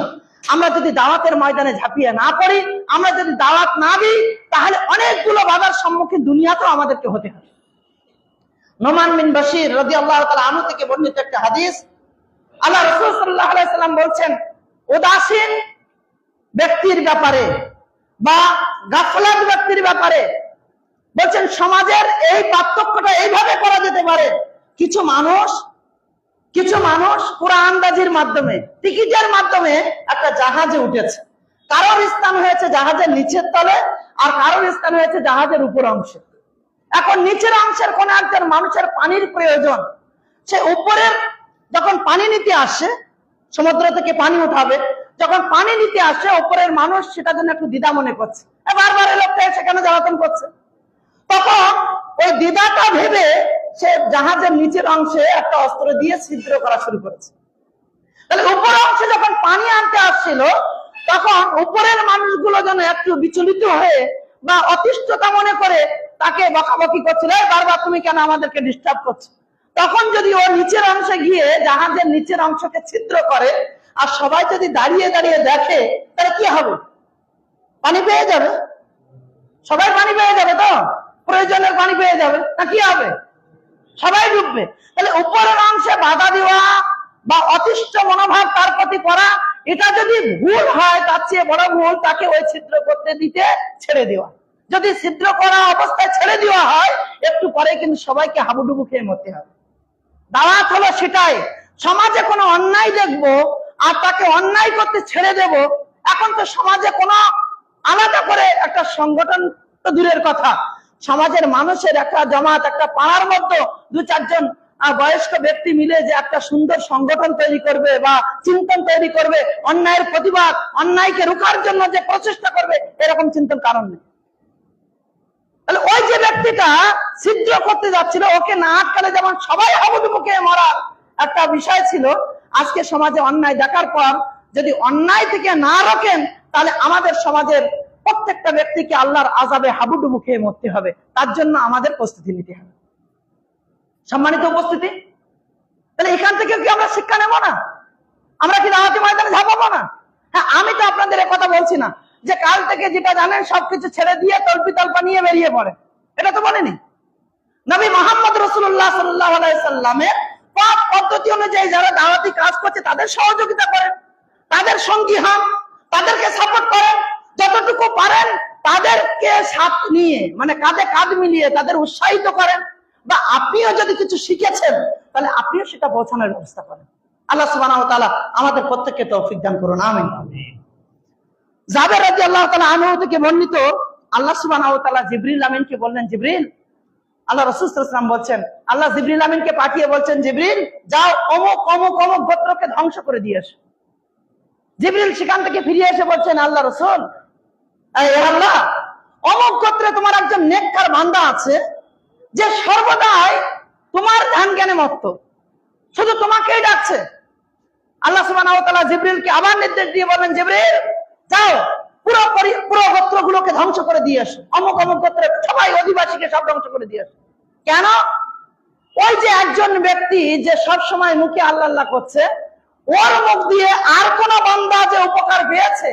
আমরা যদি দাওয়াতের ময়দানে ঝাঁপিয়ে না পড়ি, আমরা যদি দাওয়াত না দিই, তাহলে অনেকগুলো বাধার সম্মুখীন দুনিয়াতেও আমাদেরকে হতে হবে। নোমান বিন বাশির রাদিয়াল্লাহু তাআলা আনহু থেকে বর্ণিত একটা হাদিস, আল্লাহ রাসূল সাল্লাল্লাহু আলাইহি সাল্লাম বলছেন, উদাসীন ব্যক্তির ব্যাপারে বা গাফলাত ব্যক্তির ব্যাপারে বলছেন সমাজের এই পার্থক্যটা এইভাবে করা যেতে পারে। কিছু মানুষ কোরআনবাজির মাধ্যমে, টিকিটের মাধ্যমে একটা জাহাজে উঠেছে। কারোর স্থান হয়েছে জাহাজের নিচের তলে, আর কারোর স্থান হয়েছে জাহাজের উপর অংশে। এখন নিচের অংশের কোন একজন মানুষের পানির প্রয়োজন, সে উপরের যখন পানি নিতে আসে, সমুদ্র থেকে পানি উঠাবে, যখন পানি নিতে আসে উপরের মানুষ সেটার জন্য একটু দ্বিধা মনে করছে, বারবার এই লোকটা সেখানে জ্বালাতন করছে। তখন ওই দ্বিধাটা ভেবে সে জাহাজের নিচের অংশে একটা অস্ত্র দিয়ে ছিদ্র করা শুরু করেছে। তাহলে উপর অংশে যখন পানি আনতে আসছিল, তখন উপরের মানুষগুলো যেন একটু বিচলিত হয়ে বা অতিষ্ঠতা মনে করে তাকে বকাবকি করছিল, বারবার তুমি কেন আমাদেরকে ডিস্টার্ব করছো। তখন যদি ও নিচের অংশে গিয়ে জাহাজের নিচের অংশকে ছিদ্র করে, আর সবাই যদি দাঁড়িয়ে দাঁড়িয়ে দেখে, তাহলে কি হবে? পানি পেয়ে যাবে, সবাই পানি পেয়ে যাবে, তো প্রয়োজনের পানি পেয়ে যাবে, না কি হবে? সবাই ডুববে। তাহলে উপরের অংশে বাধা দেওয়া বা অতিষ্ঠ মনোভাব তার প্রতি করা, এটা যদি ভুল হয়, তার চেয়ে বড় ভুল তাকে ওই ছিদ্র করতে দিতে ছেড়ে দেওয়া। যদি ছিদ্র করা অবস্থায় ছেড়ে দেওয়া হয়, একটু পরে কিন্তু সবাইকে হাবুডুবু খেয়ে মরতে হবে। দাওয়াত হলো সেটাই, সমাজে কোনো অন্যায় দেখবো আর তাকে অন্যায় করতে ছেড়ে দেব। এখন তো সমাজে কোনো আলাদা করে একটা সংগঠন তো দূরের কথা, সমাজের মানুষের একটা জামাত, একটা পাড়ার মধ্যে দু চারজন বয়স্ক ব্যক্তি মিলে যে একটা সুন্দর সংগঠন তৈরি করবে বা চিন্তন তৈরি করবে, অন্যায়ের প্রতিবাদ, অন্যায়কে রোখার জন্য যে প্রচেষ্টা করবে, এরকম চিন্তন কারণ নেই। তাহলে ওই যে ব্যক্তিটা ছিদ্র করতে যাচ্ছিল, ওকে না আটকালে যেমন সবাই হাবুডুবুকে মরার একটা বিষয় ছিল, আজকে সমাজে অন্যায় দেখার পর যদি অন্যায় থেকে না রোকেন, তাহলে আমাদের সমাজের প্রত্যেকটা ব্যক্তিকে আল্লাহর আযাবে হাবুডুবু খেয়ে মরতে হবে। তার জন্য আমাদের প্রস্তুতি নিতে হবে। সম্মানিত উপস্থিতি, তাহলে এখান থেকে কি আমরা শিক্ষা নেব না? আমরা কি দাওয়াতি ময়দানে ঝাঁপাবো না? হ্যাঁ, আমি তো আপনাদের এ কথা বলছি না যে কাল থেকে যেটা জানেন সবকিছু ছেড়ে দিয়ে তল্পি তল্পা নিয়ে বেরিয়ে পড়ে, এটা তো বলেনি। নবী মুহাম্মদ রাসূলুল্লাহ সাল্লাল্লাহু আলাইহি সাল্লামের পথ পদ্ধতি অনুযায়ী যারা দাওয়াতি কাজ করছে তাদের সহযোগিতা করেন, তাদের সঙ্গী হন, তাদেরকে সাপোর্ট করেন, যতটুকু পারেন তাদেরকে সাথে নিয়ে, মানে কাঁধে কাঁধ মিলিয়ে তাদের উৎসাহিত করেন। বা আপনিও যদি কিছু শিখেছেন, তাহলে আপনিও সেটা পৌঁছানোর ব্যবস্থা করেন। আল্লাহ সুবহানাহু ওয়া তাআলা আমাদের প্রত্যেককে তৌফিক দান করুন, আমিন। জাবের রাদিয়াল্লাহু তাআলা আনহু থেকে বর্ণিত, আল্লাহ সুবহানাহু ওয়া তাআলা জিবরিল আমিনকে বললেন, জিবরিল, আল্লাহ রাসূল সাল্লাল্লাহু আলাইহি ওয়াসাল্লাম বলছেন, আল্লাহ জিবরিল আমিনকে পাঠিয়ে বলছেন, জিবরিল যাও অমুক অমুক অমুক গোত্রকে ধ্বংস করে দিয়ে এসো। জিবরিল সেখান থেকে ফিরে এসে বলছেন, আল্লাহ রাসূল, আল্লাহ, অমুক গোত্রে তোমার একজন নেককার বান্দা আছে যে সর্বদাই তোমার ধ্যান জ্ঞানে মত্ত, শুধু তোমাকেই ডাকছে। আল্লাহ সুবহানাহু ওয়া তাআলা জিবরিলকে আবার নির্দেশ দিয়ে বলেন, জিবরিল যাও পুরো গোত্রগুলোকে ধ্বংস করে দিয়ে আসো, অমুক অমুক গোত্রের সবাই অধিবাসীকে সব ধ্বংস করে দিয়ে আসো। কেন? ওই যে একজন ব্যক্তি যে সব সময় মুখে আল্লাহ আল্লাহ করছে, ওর মুখ দিয়ে আর কোন বান্দা যে উপকার পেয়েছে,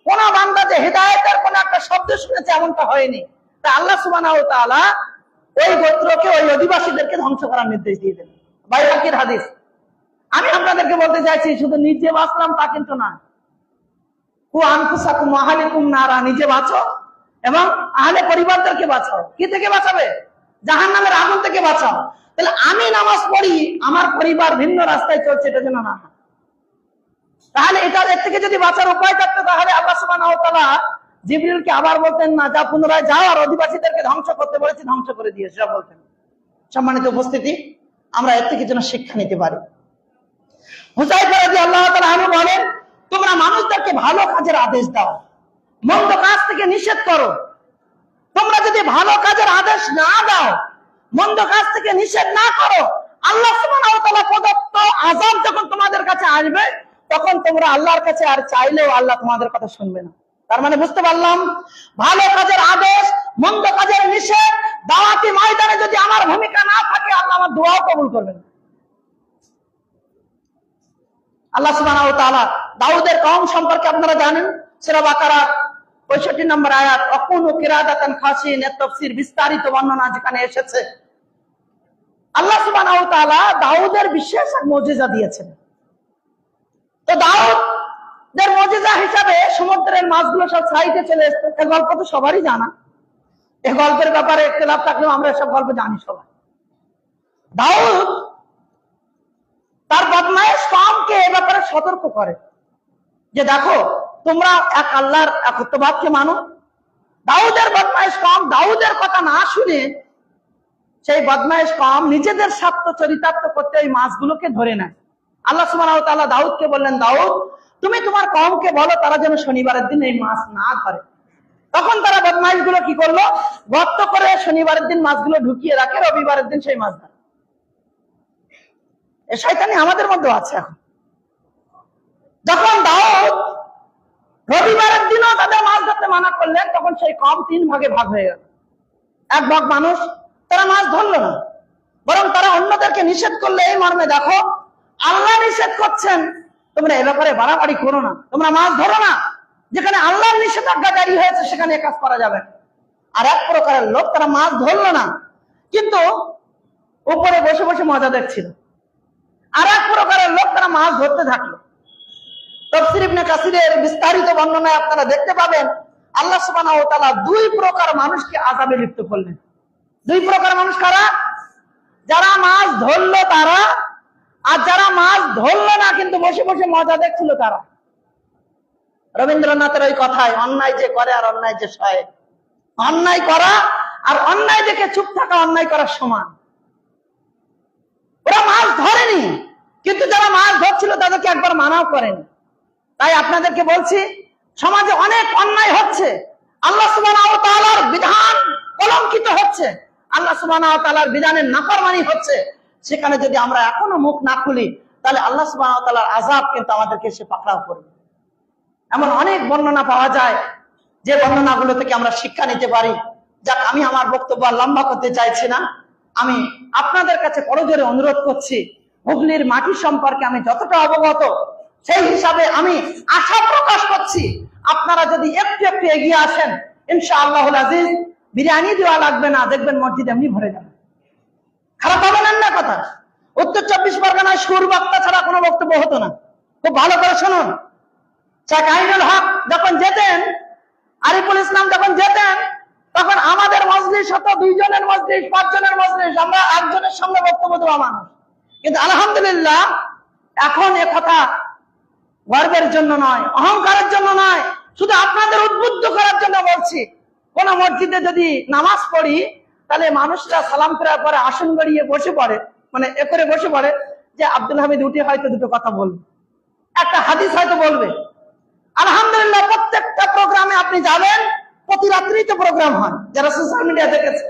কোন বান্দা যে হিদায়াতের কোন একটা শব্দ শুনেছে, এমনটা হয়নি। তা আল্লাহ সুবহানাহু ওয়া তাআলা ওই গোত্রকে, ওই অধিবাসীদেরকে ধ্বংস করার নির্দেশ দিয়ে দেন। বাইহাকির হাদিস। আমি আপনাদেরকে বলতে চাইছি, শুধু নিজে বাঁচলাম তা কিন্তু না। কু আনফুসাকুম ওয়া আহলিকুম নারা, নিজে বাঁচো এবং আহলে পরিবারদেরকে বাঁচাও। কি থেকে বাঁচাবে? জাহান্নামের আগুন থেকে বাঁচাও। তাহলে আমি নামাজ পড়ি, আমার পরিবার ভিন্ন রাস্তায় চলছে, এটা যেন না হয়। তাহলে এর থেকে যদি বাঁচার উপায় থাকতো, তাহলে আল্লাহ সুবহানাহু ওয়া তাআলা জিবরিলকে আবার বলতেন না, যা পুনরায় যাও আর অধিবাসীদেরকে ধ্বংস করতে বলেছি, ধ্বংস করে দিয়ে সেটা বলতেন। সম্মানিত উপস্থিতি, আমরা এর থেকে যেন শিক্ষা নিতে পারি। হুযায়ফা রাদিয়াল্লাহু তাআলা আনহু বলেন, তোমরা মানুষদেরকে ভালো কাজের আদেশ দাও, মন্দ কাজ থেকে নিষেধ করো। তোমরা যদি ভালো কাজের আদেশ না দাও, মন্দ কাজ থেকে নিষেধ না করো, আল্লাহ সুবহানাহু ওয়া তাআলা প্রদত্ত আযাব যখন তোমাদের কাছে আসবে, তখন তোমরা আল্লাহর কাছে আর চাইলেও আল্লাহ তোমাদের কথা শুনবে না। তার মানে বুঝতে পারলাম, ভালো কাজের আদেশ, মন্দ কাজের নিষেধ, দাওয়াতি ময়দানে যদি আমার ভূমিকা না থাকে, আল্লাহ আমার দোয়াও কবুল করবেন। আল্লাহ সুবহানাহু ওয়া তাআলা দাউদের কওম সম্পর্কে আপনারা জানেন, সূরা বাকারা 65 নম্বর আয়াত, অকুনু কিরাদাতান খাসিন, এর তাফসীর বিস্তারিত বর্ণনা যেখানে এসেছে। আল্লাহ সুবহানাহু ওয়া তাআলা দাউদের বিশেষ এক মুজিজা দিয়েছেন। তো দাউদের মুজিজা হিসাবে কিভাবে সমুদ্রের মাছগুলো সব সাইডে চলে এসছে, এই গল্প তো সবারই জানা। এই গল্পের ব্যাপারে ইখতিলাফ থাকলেও আমরা এসব গল্প জানি সবাই। দাউদ তার বদমাইশ কওমকে এ ব্যাপারে সতর্ক করে যে দেখো তোমরা এক আল্লাহর একত্ববাদকে মানো। দাউদের বদমাইশ কওম দাউদের কথা না শুনে সেই বদমাইশ কওম নিজেদের স্বার্থ চরিতার্থ করতে ওই মাছগুলোকে ধরে নেয়। আল্লাহ সুবহানাহু ওয়া তাআলা দাউদকে বললেন, দাউদ তুমি তোমার কওমকে বলো তারা যেন শনিবারের দিন এই মাছ না ধরে। তখন তারা বদমাইশ গুলো কি করলো, গর্ত করে শনিবারের দিন মাছগুলো ঢুকিয়ে রাখে, রবিবারের দিন সেই মাছ ধরে। এই শয়তানি আমাদের মধ্যে আছে এখন। যখন দাউদ রবিবারের দিনও তাদের মাছ ধরতে মানা করলেন, তখন সেই কওম 3 ভাগে ভাগ হয়ে গেল। এক ভাগ মানুষ তারা মাছ ধরলো না, বরং তারা অন্যদেরকে নিষেধ করলে এই মর্মে, দেখো আল্লাহ নিষেধ করছেন, তোমরা এ ব্যাপারে বাড়াবাড়ি করো না, তোমরা মাছ ধরো না, যেখানে আল্লাহর নিষেধাজ্ঞা জারি হয়েছে সেখানে এ কাজ করা যাবে। আর এক প্রকারের লোক তারা মাছ ধরলো না, কিন্তু উপরে বসে বসে মজা দেখছিল। আর এক প্রকারের লোক তারা মাছ ধরতে থাকলো। তাফসীর ইবনে কাসিরের বিস্তারিত বর্ণনায় আপনারা দেখতে পাবেন আল্লাহ সুবহানাহু ওয়া তাআলা 2 প্রকার মানুষকে আযাবে লিপ্ত করলেন। 2 প্রকার মানুষ কারা? যারা মাছ ধরলো তারা, আর যারা মাছ ধরলো না কিন্তু বসে বসে মজা দেখছিল তারা। রবীন্দ্রনাথের ওই কথায়, অন্যায় যে করে আর অন্যায় যে সয়, অন্যায় করা আর অন্যায় দেখে চুপ থাকা অন্যায় করার সমান। ওরা মাছ ধরেনি, কিন্তু যারা মাছ ধরছিল তাদেরকে একবার মানাও করেনি। তাই আপনাদেরকে বলছি, সমাজে অনেক অন্যায় হচ্ছে, আল্লাহ সুবহানাহু ওয়া তাআলার বিধান কলঙ্কিত হচ্ছে, আল্লাহ সুবহানাহু ওয়া তাআলার বিধানের নাফরমানি হচ্ছে। সেখানে যদি আমরা এখনো মুখ না খুলি, তাহলে আল্লাহ সুবহানাহু ওয়া তাআলার আযাব কিন্তু আমাদেরকে সে পাকড়াও করবে। এমন অনেক বর্ণনা পাওয়া যায়, যে বর্ণনাগুলো থেকে আমরা শিক্ষা নিতে পারি। যাক, আমি আমার বক্তব্য লম্বা করতে চাইছি না। আমি আপনাদের কাছে করজোরে অনুরোধ করছি, হুগলির মাটি সম্পর্কে আমি যতটা অবগত, সেই হিসাবে আমি আশা প্রকাশ করছি, আপনারা যদি একটু একটু এগিয়ে আসেন, ইনশাআল্লাহুল আজিজ বিরিয়ানি দেওয়া লাগবে না, দেখবেন মসজিদ এমনি ভরে যাবে। খারাপ হবে না কথা। উত্তর 24 পরগনায় সুর বক্তা ছাড়া কোনো বক্তব্য হতো না। খুব ভালো করে শুনুন। শেখ আইনুল হক যখন যেতেন, আরিফুল ইসলাম যখন যেতেন, তখন আমাদের মজলিস হতো 2 জনের মজলিস, 5 জনের মজলিস, আমরা একজনের সামনে বক্তব্য দেওয়া মানুষ। কিন্তু আলহামদুলিল্লাহ এখন এ কথা গর্বের জন্য নয়, অহংকারের জন্য নয়, শুধু আপনাদের উদ্বুদ্ধ করার জন্য বলছি। কোন মসজিদে যদি নামাজ পড়ি, তাহলে মানুষরা সালাম ফেরার পরে আসন গড়িয়ে বসে পড়ে, মানে এ করে বসে পড়ে যে আব্দুল হামিদ উঠে হয়তো 2টো কথা বলবে, একটা হাদিস হয়তো বলবে। আলহামদুলিল্লাহ প্রত্যেকটা প্রোগ্রামে আপনি যাবেন, প্রতি রাত্রিতে প্রোগ্রাম হয়, যারা সোশ্যাল মিডিয়া দেখেছে,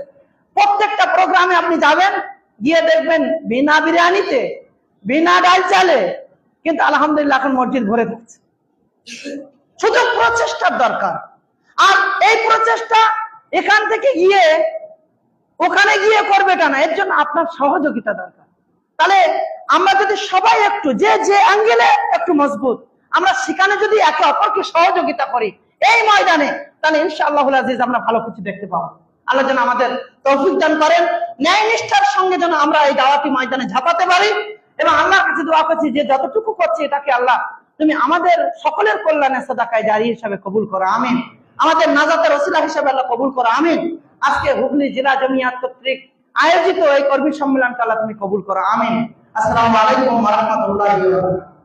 প্রত্যেকটা প্রোগ্রামে আপনি যাবেন, গিয়ে দেখবেন বিনা বিরিয়ানিতে, বিনা ডাল চালে, কিন্তু আলহামদুলিল্লাহ এখন মসজিদ ভরে থাকছে। শুধু প্রচেষ্টার দরকার। আর এই প্রচেষ্টা এখান থেকে গিয়ে ওখানে গিয়ে করবে এটা না, এর জন্য আপনার সহযোগিতা দরকার। তাহলে আমরা যদি সবাই একটু যে অ্যাঙ্গেলে একটু মজবুত, আমরা সেখানে যদি একে অপরকে সহযোগিতা করি এই ময়দানে, তাহলে ইনশাআল্লাহুল আজিজ আমরা ভালো কিছু দেখতে পাবো। আল্লাহ যেন আমাদের তৌফিক দান করেন, ন্যায় নিষ্ঠার সঙ্গে যেন আমরা এই দাওয়াতি ময়দানে ঝাঁপাতে পারি। এবং আল্লাহর কাছে দোয়া করছি যে যতটুকু করছি এটাকে আল্লাহ তুমি আমাদের সকলের কল্যাণে সাদাকায়ে জারি হিসাবে কবুল করো, আমিন। আমাদের নাজাতের ওসিলা হিসাবে আল্লাহ কবুল করো, আমিন। আজকে হুগলি জেলা জমিয়াত কর্তৃক আয়োজিত এই কর্মী সম্মেলনকে আল্লাহ তুমি কবুল করো, আমিন। আসসালামু আলাইকুম ওয়া রাহমাতুল্লাহি ওয়া বারাকাতুহু।